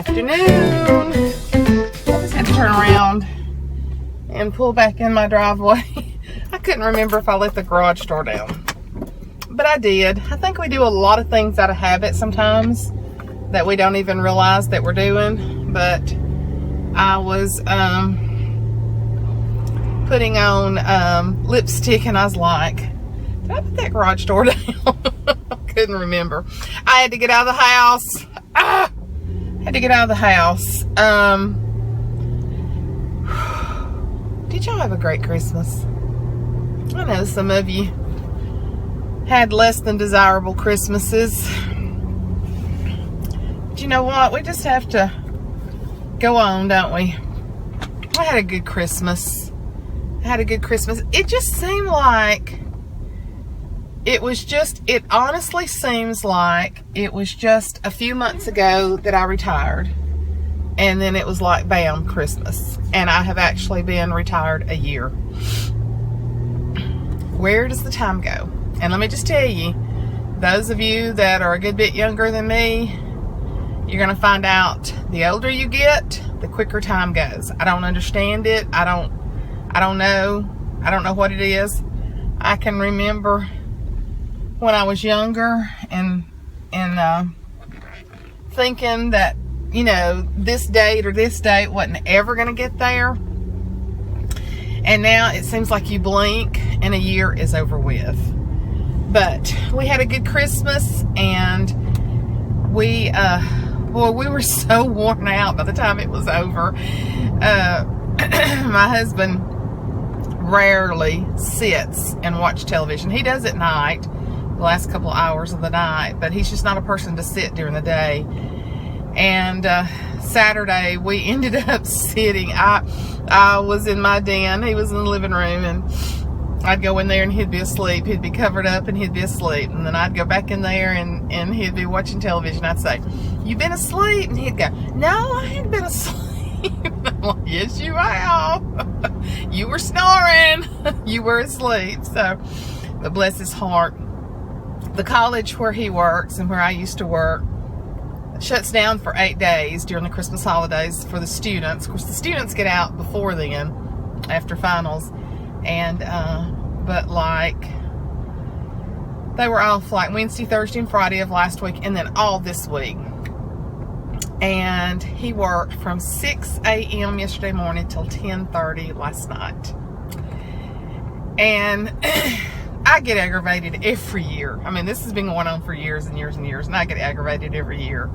afternoon. I just had to turn around and pull back in my driveway. I couldn't remember if I let the garage door down, but I did. I think we do a lot of things out of habit sometimes that we don't even realize that we're doing. But I was putting on lipstick and I was like, did I put that garage door down? I couldn't remember. I had to get out of the house. Had to get out of the house. Did y'all have a great Christmas? I know some of you had less than desirable Christmases. But you know what? We just have to go on, don't we? I had a good Christmas. It just seemed like it honestly seems like it was just a few months ago that I retired. And then it was like, bam, Christmas. And I have actually been retired a year. Where does the time go? And let me just tell you, those of you that are a good bit younger than me, you're going to find out the older you get, the quicker time goes. I don't understand it. I don't know. I don't know what it is. I can remember when I was younger and thinking that, you know, this date wasn't ever going to get there. And now it seems like you blink and a year is over with. But we had a good Christmas, and we were so worn out by the time it was over. My husband rarely sits and watch television. He does at night, the last couple of hours of the night, but he's just not a person to sit during the day. And Saturday we ended up sitting. I was in my den, he was in the living room, and I'd go in there and he'd be asleep. He'd be covered up and he'd be asleep. And then I'd go back in there and he'd be watching television. I'd say, "You been asleep?" And he'd go, "No, I ain't been asleep." I'm like, "Yes, you have. You were snoring. You were asleep." So, but bless his heart, the college where he works and where I used to work shuts down for 8 days during the Christmas holidays for the students. Of course, the students get out before then, after finals. And, but like, they were off like Wednesday, Thursday, and Friday of last week, and then all this week. And he worked from 6 a.m. yesterday morning till 10:30 last night. And I get aggravated every year. I mean, this has been going on for years and years and years, and I get aggravated every year.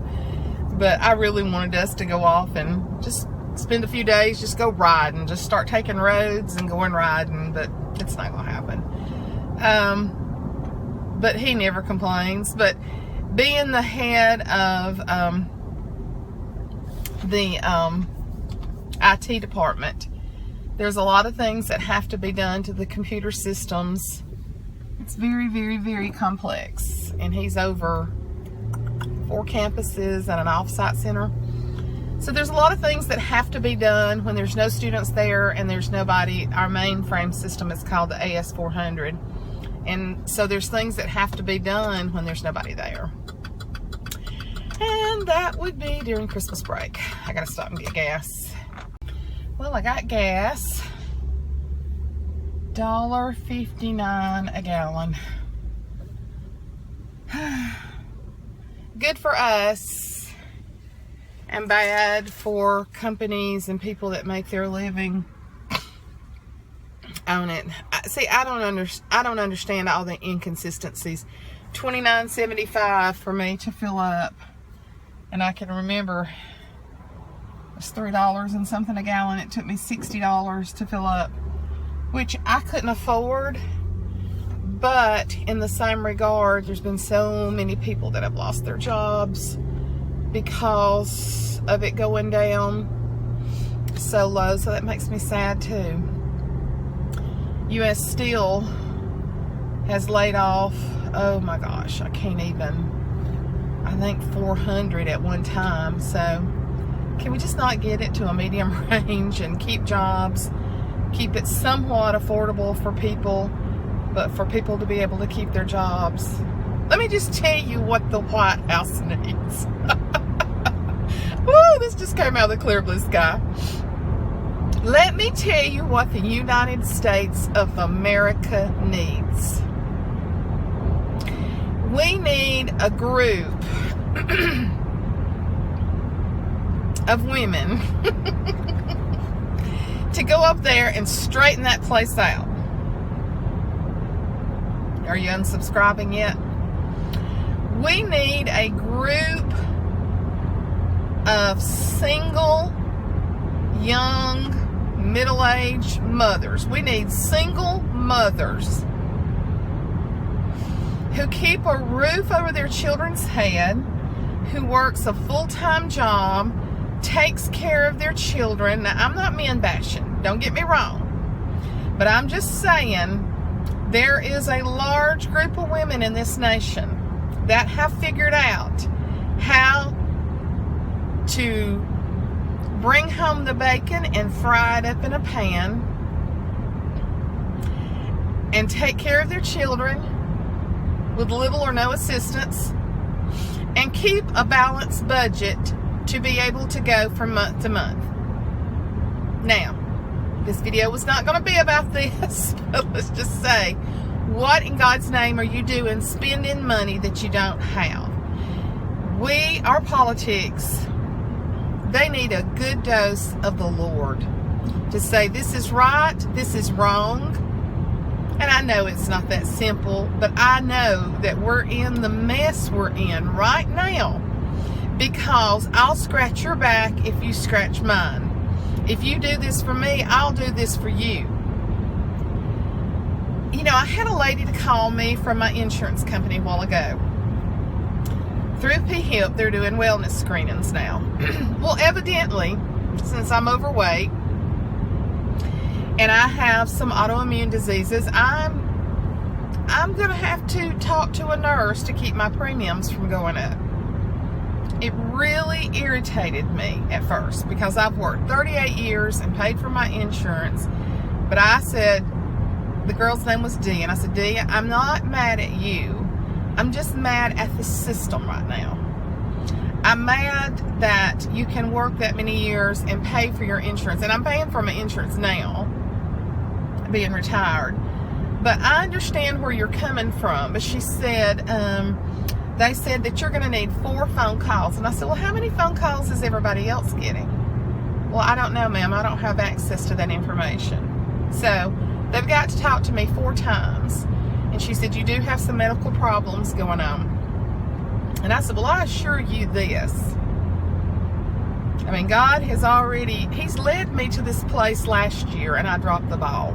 But I really wanted us to go off and just spend a few days, just go riding, just start taking roads and going riding, but it's not going to happen. But he never complains. But being the head of the IT department, there's a lot of things that have to be done to the computer systems. It's very, very, very complex. And he's over 4 campuses and an off-site center. So there's a lot of things that have to be done when there's no students there and there's nobody. Our mainframe system is called the AS400. And so there's things that have to be done when there's nobody there. And that would be during Christmas break. I gotta stop and get gas. Well, I got gas. $1.59 a gallon. Good for us and bad for companies and people that make their living on it. See, I don't understand all the inconsistencies. $29.75 for me to fill up, and I can remember it's $3 and something a gallon. It took me $60 to fill up, which I couldn't afford. But in the same regard, there's been so many people that have lost their jobs because of it going down so low. So that makes me sad too. U.S. Steel has laid off, oh my gosh, I can't even, I think 400 at one time. So can we just not get it to a medium range and keep jobs, keep it somewhat affordable for people, but for people to be able to keep their jobs? Let me just tell you what the White House needs. Woo, this just came out of the clear blue sky. Let me tell you what the United States of America needs. We need a group of women to go up there and straighten that place out. Are you unsubscribing yet? We need a group of single, young, middle-aged mothers. We need single mothers who keep a roof over their children's head, who works a full-time job, takes care of their children. Now, I'm not men bashing, don't get me wrong, but I'm just saying there is a large group of women in this nation that have figured out how to bring home the bacon and fry it up in a pan and take care of their children with little or no assistance and keep a balanced budget to be able to go from month to month. Now, this video was not going to be about this, but let's just say, what in God's name are you doing spending money that you don't have? Our politics, they need a good dose of the Lord to say this is right, this is wrong. And I know it's not that simple, but I know that we're in the mess we're in right now because I'll scratch your back if you scratch mine. If you do this for me, I'll do this for you. You know, I had a lady to call me from my insurance company a while ago. Through PHIP, they're doing wellness screenings now. Well, evidently, since I'm overweight and I have some autoimmune diseases, I'm going to have to talk to a nurse to keep my premiums from going up. It really irritated me at first because I've worked 38 years and paid for my insurance. But I said, the girl's name was Dee, and I said, Dee, I'm not mad at you. I'm just mad at the system right now. I'm mad that you can work that many years and pay for your insurance. And I'm paying for my insurance now, being retired. But I understand where you're coming from. But she said, they said that you're going to need 4 phone calls. And I said, well, how many phone calls is everybody else getting? Well, I don't know, ma'am. I don't have access to that information. So they've got to talk to me 4 times. And she said, you do have some medical problems going on. And I said, well, I assure you this. I mean, God has already, He's led me to this place last year and I dropped the ball.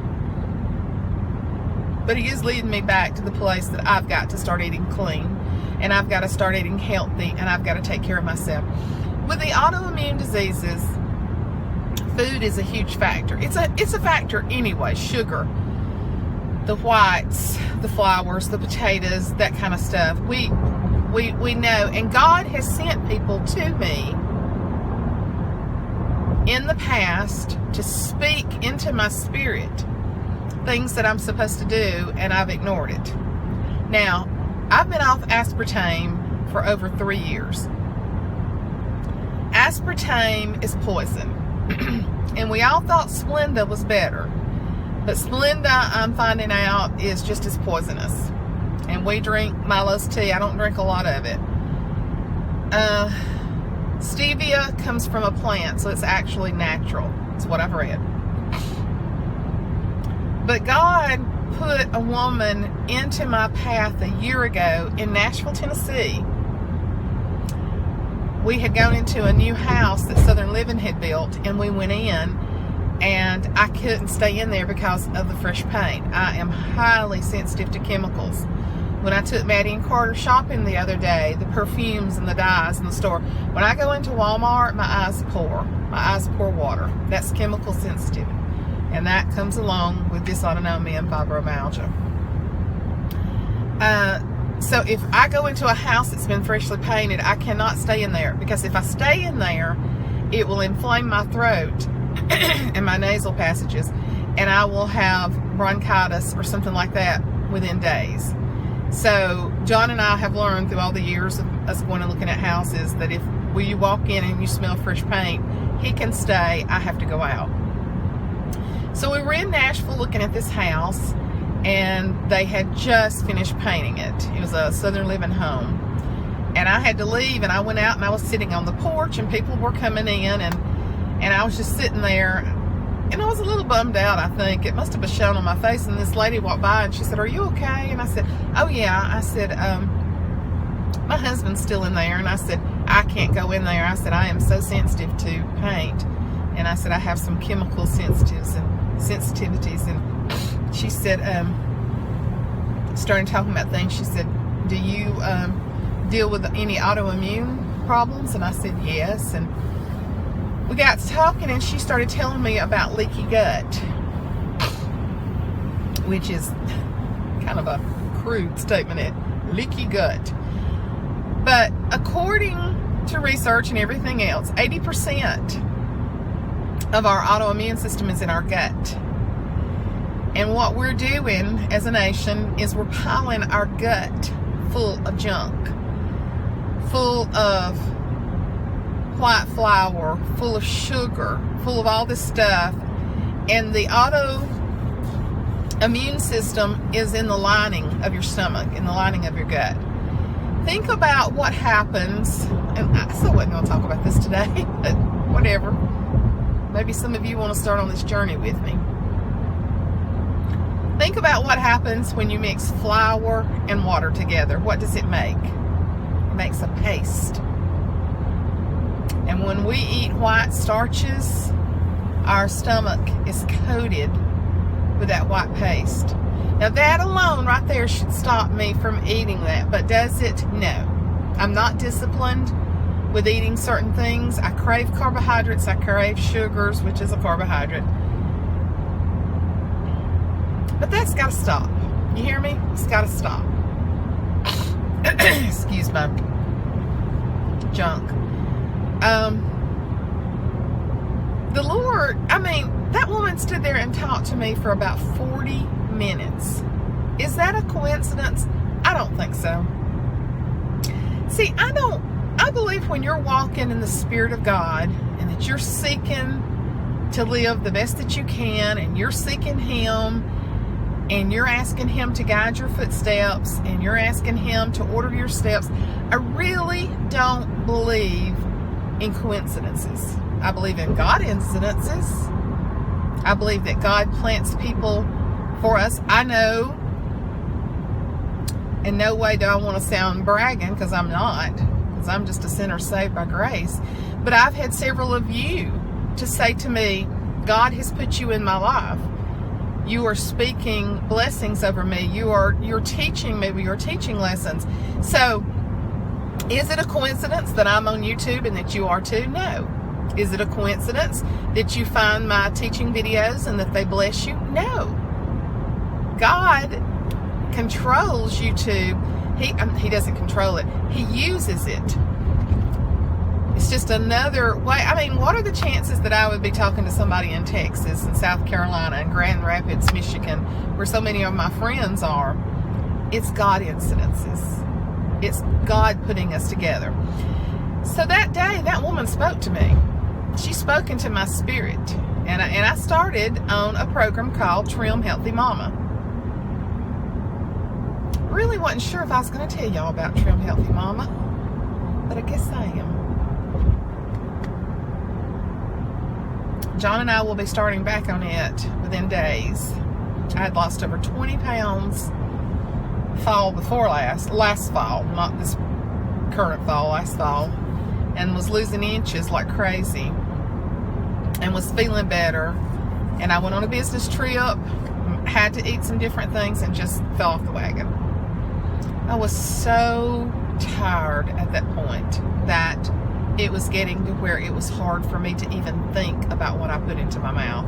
But He is leading me back to the place that I've got to start eating clean. And I've got to start eating healthy. And I've got to take care of myself. With the autoimmune diseases, food is a huge factor. It's a factor anyway. Sugar, the whites, the flours, the potatoes, that kind of stuff. We know. And God has sent people to me in the past to speak into my spirit things that I'm supposed to do, and I've ignored it. Now, I've been off aspartame for over 3 years. Aspartame is poison. And we all thought Splenda was better. But Splenda, I'm finding out, is just as poisonous. And we drink Milo's tea. I don't drink a lot of it. Stevia comes from a plant, so it's actually natural. That's what I've read. But God put a woman into my path a year ago in Nashville, Tennessee. We had gone into a new house that Southern Living had built, and we went in, and I couldn't stay in there because of the fresh paint. I am highly sensitive to chemicals. When I took Maddie and Carter shopping the other day, the perfumes and the dyes in the store, when I go into Walmart, my eyes pour. My eyes pour water. That's chemical sensitive. And that comes along with dysautonomia and fibromyalgia. So if I go into a house that's been freshly painted, I cannot stay in there. Because if I stay in there, it will inflame my throat and my nasal passages. And I will have bronchitis or something like that within days. So John and I have learned through all the years of us going and looking at houses that if will you walk in and you smell fresh paint? He can stay. I have to go out. So we were in Nashville looking at this house, and they had just finished painting it. It was a Southern Living home. And I had to leave, and I went out and I was sitting on the porch, and people were coming in, and I was just sitting there, and I was a little bummed out, I think. It must have been shown on my face, and this lady walked by and she said, "Are you okay?" And I said, "Oh yeah." I said, "My husband's still in there." And I said, "I can't go in there." I said, "I am so sensitive to paint." And I said, "I have some chemical sensitivities." And she said, starting talking about things, she said, "Do you deal with any autoimmune problems?" And I said, "Yes." And we got to talking, and she started telling me about leaky gut, which is kind of a crude statement, leaky gut. But according to research and everything else, 80% of our autoimmune system is in our gut. And what we're doing as a nation is we're piling our gut full of junk, full of white flour, full of sugar, full of all this stuff. And the autoimmune system is in the lining of your stomach, in the lining of your gut. Think about what happens, and I still wasn't going to talk about this today, but whatever. Maybe some of you want to start on this journey with me. Think about what happens when you mix flour and water together. What does it make? It makes a paste. And when we eat white starches, our stomach is coated with that white paste. Now that alone right there should stop me from eating that. But does it? No. I'm not disciplined with eating certain things. I crave carbohydrates. I crave sugars, which is a carbohydrate. But that's got to stop. You hear me? It's got to stop. Excuse my junk. The Lord, that woman stood there and talked to me for about 40 minutes. Is that a coincidence? I don't think so. See, I believe when you're walking in the Spirit of God and that you're seeking to live the best that you can, and you're seeking Him, and you're asking Him to guide your footsteps, and you're asking Him to order your steps, I really don't believe in coincidences. I believe in God incidences. I believe that God plants people for us. I know, in no way do I want to sound bragging, because I'm not, because I'm just a sinner saved by grace. But I've had several of you to say to me, God has put you in my life. You are speaking blessings over me. You're teaching me. You're teaching lessons. So, is it a coincidence that I'm on YouTube and that you are too? No. Is it a coincidence that you find my teaching videos and that they bless you? No. God controls YouTube. He doesn't control it. He uses it. It's just another way. What are the chances that I would be talking to somebody in Texas and South Carolina and Grand Rapids, Michigan, where so many of my friends are? It's God incidences. It's God putting us together. So that day, that woman spoke to me. She spoke into my spirit. And I started on a program called Trim Healthy Mama. Really wasn't sure if I was going to tell y'all about Trim Healthy Mama, but I guess I am. John and I will be starting back on it within days. I had lost over 20 pounds fall before last fall, not this current fall, last fall, and was losing inches like crazy and was feeling better. And I went on a business trip, had to eat some different things, and just fell off the wagon. I was so tired at that point that it was getting to where it was hard for me to even think about what I put into my mouth.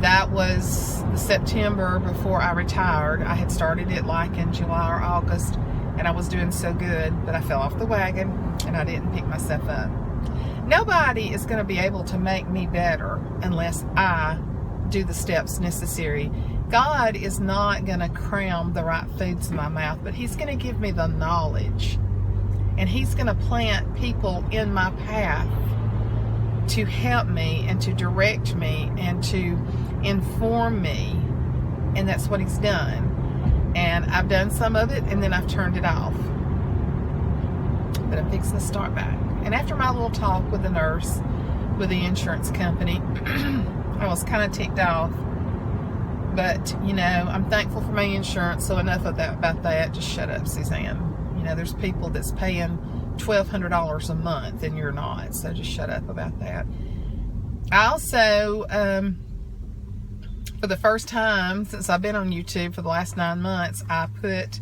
That was the September before I retired. I had started it like in July or August, and I was doing so good, but I fell off the wagon and I didn't pick myself up. Nobody is going to be able to make me better unless I do the steps necessary. God is not going to cram the right foods in my mouth, but He's going to give me the knowledge. and He's going to plant people in my path to help me and to direct me and to inform me. And that's what He's done. And I've done some of it, and then I've turned it off. But I'm fixing to start back. And after my little talk with the nurse with the insurance company, I was kind of ticked off. But, you know, I'm thankful for my insurance, so enough of that about that. Just shut up, Suzanne. You know, there's people that's paying $1,200 a month, and you're not. So just shut up about that. I also, for the first time since I've been on YouTube for the last 9 months, I put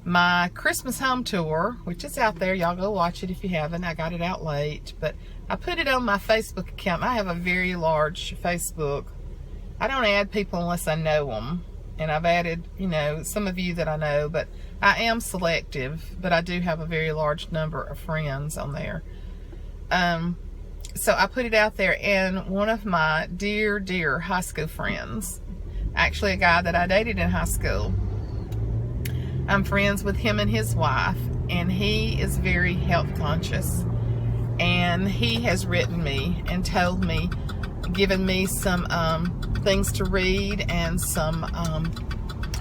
my Christmas home tour, which is out there. Y'all go watch it if you haven't. I got it out late, but I put it on my Facebook account. I have a very large Facebook. I don't add people unless I know them, and I've added, you know, some of you that I know, but I am selective. But I do have a very large number of friends on there. So I put it out there, and one of my dear high school friends, actually a guy that I dated in high school, I'm friends with him and his wife, and he is very health conscious, and he has written me and told me, given me some things to read and some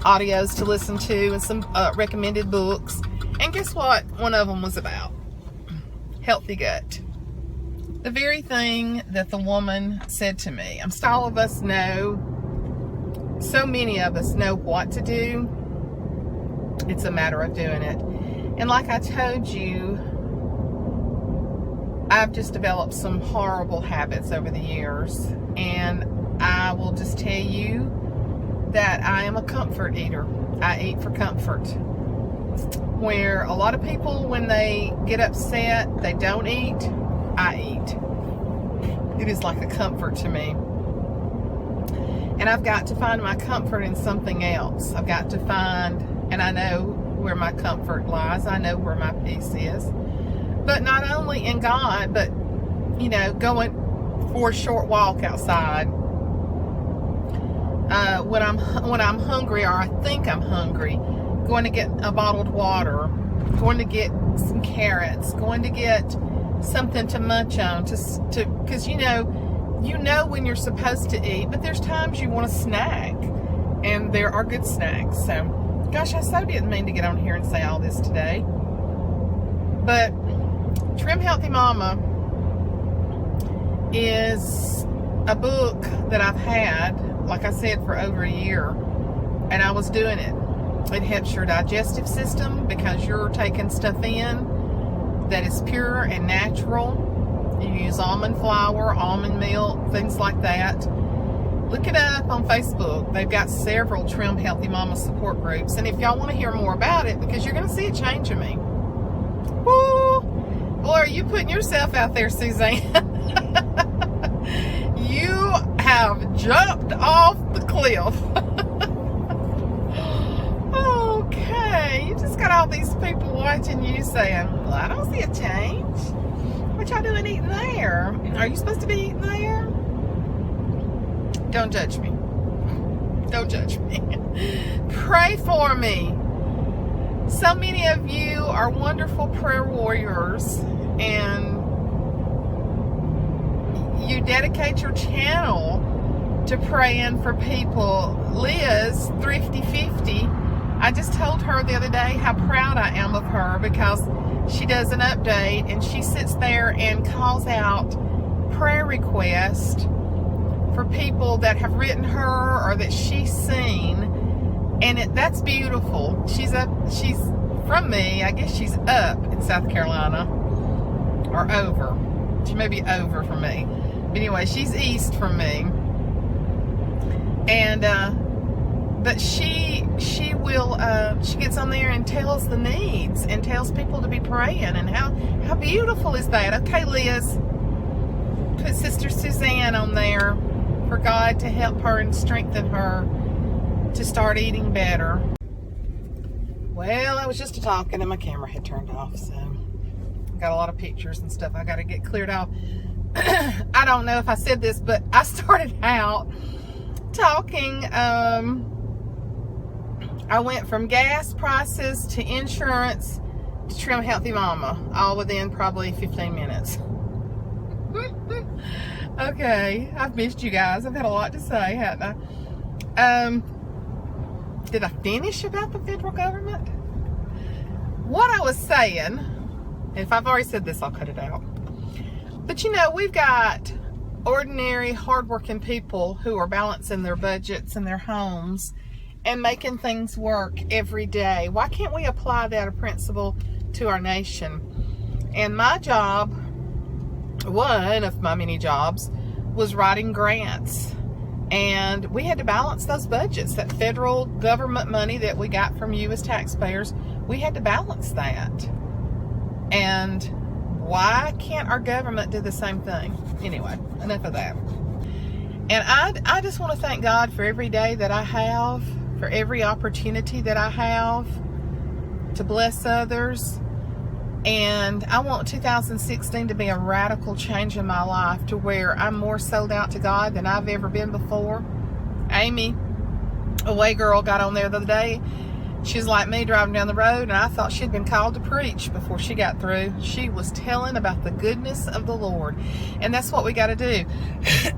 audios to listen to and some recommended books. And guess what one of them was about? Healthy gut. The very thing that the woman said to me. All of us know, so many of us know what to do. It's a matter of doing it. And like I told you, I've just developed some horrible habits over the years. And I will just tell you that I am a comfort eater. I eat for comfort. Where a lot of people, when they get upset, they don't eat, I eat. It is like a comfort to me. And I've got to find my comfort in something else. I've got to find, and I know where my comfort lies. I know where my peace is. But not only in God, but, you know, going for a short walk outside. When I'm hungry, or I think I'm hungry, going to get a bottled water, going to get some carrots, going to get something to munch on, because you know when you're supposed to eat, but there's times you want a snack, and there are good snacks. So, gosh, I so didn't mean to get on here and say all this today, but Trim Healthy Mama is a book that I've had, like I said, for over a year, and I was doing it. It helps your digestive system because you're taking stuff in that is pure and natural. You use almond flour, almond milk, things like that. Look it up on Facebook. They've got several Trim Healthy Mama support groups, and if y'all want to hear more about it, because you're going to see a change in me. Woo! Boy, are you putting yourself out there, Suzanne? You have jumped off the cliff. Okay, you just got all these people watching you saying, well, I don't see a change. What y'all doing eating there? Are you supposed to be eating there? Don't judge me. Don't judge me. Pray for me. So many of you are wonderful prayer warriors, and you dedicate your channel to praying for people. Liz, Thrifty50, I just told her the other day how proud I am of her, because she does an update and she sits there and calls out prayer requests for people that have written her or that she's seen, and that's beautiful. She's from me. I guess she's up in South Carolina, or over. She may be over from me, but anyway, she's east from me. And but she will she gets on there and tells the needs and tells people to be praying, and how beautiful is that? Okay, Liz, put Sister Suzanne on there for God to help her and strengthen her to start eating better. Well, I was just talking and my camera had turned off, so I've got a lot of pictures and stuff I got to get cleared off. I don't know if I said this, but I started out talking, I went from gas prices to insurance to Trim Healthy Mama, all within probably 15 minutes. Okay, I've missed you guys. I've had a lot to say, hadn't I? Did I finish about the federal government? What I was saying, if I've already said this, I'll cut it out. But you know, we've got ordinary, hardworking people who are balancing their budgets and their homes and making things work every day. Why can't we apply that principle to our nation? And my job, one of my many jobs, was writing grants. And we had to balance those budgets. That federal government money that we got from you as taxpayers, we had to balance that. And why can't our government do the same thing? Anyway, enough of that. And I just want to thank God for every day that I have, for every opportunity that I have to bless others. And I want 2016 to be a radical change in my life, to where I'm more sold out to God than I've ever been before. Amy, a way girl, got on there the other day. She's like me, driving down the road, and I thought she'd been called to preach before she got through. She was telling about the goodness of the Lord. And that's what we got to do.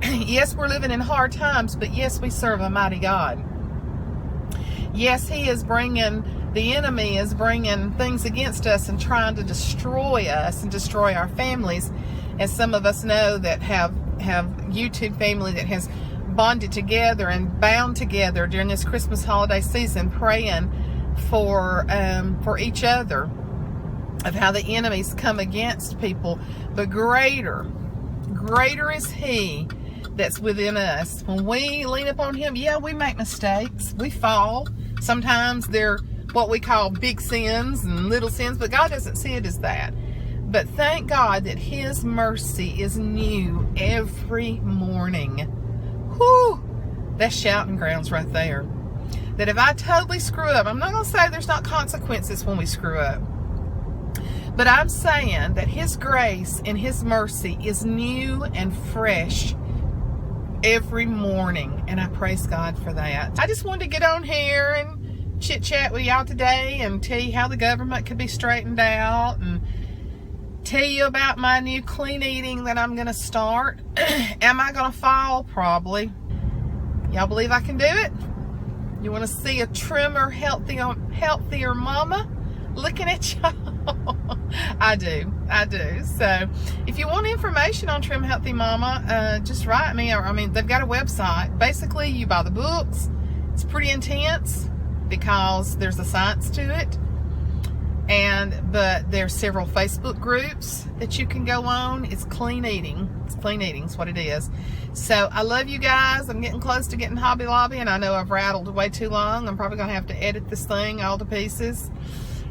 Yes, we're living in hard times, but yes, we serve a mighty God. Yes, He is bringing, the enemy is bringing things against us and trying to destroy us and destroy our families. As some of us know that have YouTube family that has bonded together and bound together during this Christmas holiday season, praying for each other, of how the enemies come against people. But greater is He that's within us. When we lean upon Him, yeah, we make mistakes, we fall. Sometimes they're what we call big sins and little sins, but God doesn't see it as that. But thank God that His mercy is new every morning. Whew, that's shouting grounds right there. That if I totally screw up, I'm not going to say there's not consequences when we screw up, but I'm saying that His grace and His mercy is new and fresh every morning, and I praise God for that. I just wanted to get on here and chit chat with y'all today and tell you how the government could be straightened out, and tell you about my new clean eating that I'm going to start. Am I going to fall? Probably. Y'all believe I can do it? You want to see a trimmer, healthier mama looking at y'all? I do. So if you want information on Trim Healthy Mama, just write me. I mean, they've got a website. Basically, you buy the books. It's pretty intense because there's a science to it. But there's several Facebook groups that you can go on. It's clean eating. It's clean eating is what it is. So I love you guys. I'm getting close to getting Hobby Lobby, and I know I've rattled way too long. I'm probably going to have to edit this thing all to pieces.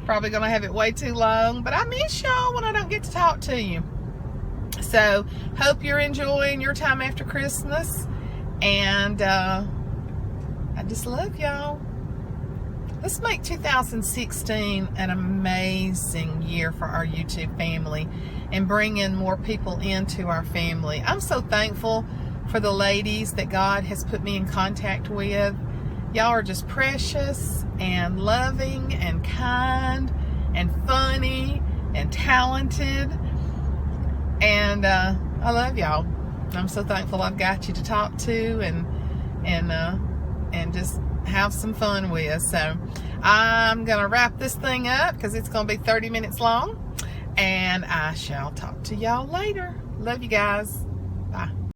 Probably going to have it way too long, but I miss y'all when I don't get to talk to you. So hope you're enjoying your time after Christmas, and I just love y'all. Let's make 2016 an amazing year for our YouTube family and bring in more people into our family. I'm so thankful for the ladies that God has put me in contact with. Y'all are just precious and loving and kind and funny and talented. And I love y'all. I'm so thankful I've got you to talk to and just have some fun with. So I'm going to wrap this thing up because it's going to be 30 minutes long. And I shall talk to y'all later. Love you guys. Bye.